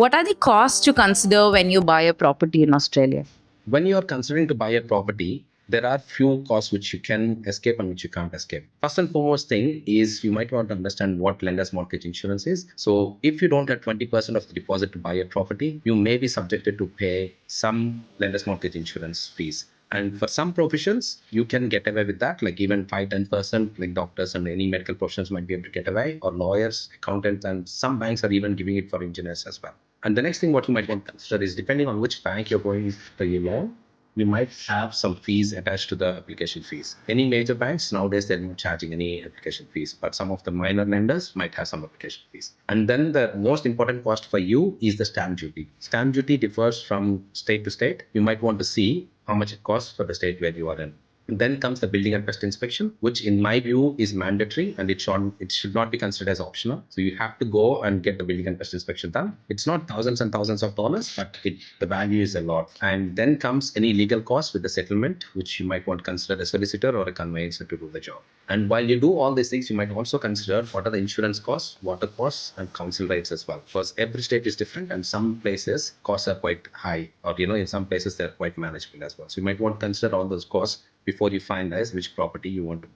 What are the costs to consider when you buy a property in Australia? When you are considering to buy a property, there are few costs which you can escape and which you can't escape. First and foremost thing is you might want to understand what lender's mortgage insurance is. So if you don't have 20% of the deposit to buy a property, you may be subjected to pay some lender's mortgage insurance fees. And for some professions, you can get away with that, like even 5-10%, like doctors and any medical professionals might be able to get away, or lawyers, accountants, and some banks are even giving it for engineers as well. And the next thing what you might want to consider is depending on which bank you're going for your loan, we might have some fees attached to the application fees. Any major banks nowadays, they're not charging any application fees, but some of the minor lenders might have some application fees. And then the most important cost for you is the stamp duty. Stamp duty differs from state to state. You might want to see how much it costs for the state where you are in. And then comes the building and pest inspection, which in my view is mandatory and it should not be considered as optional. So you have to go and get the building and pest inspection done. It's not thousands and thousands of dollars, but the value is a lot. And then comes any legal costs with the settlement, which you might want to consider a solicitor or a conveyancer to do the job. And while you do all these things, you might also consider what are the insurance costs, water costs, and council rates as well. Because every state is different and some places costs are quite high, or in some places they're quite manageable as well. So you might want to consider all those costs before you finalize which property you want to.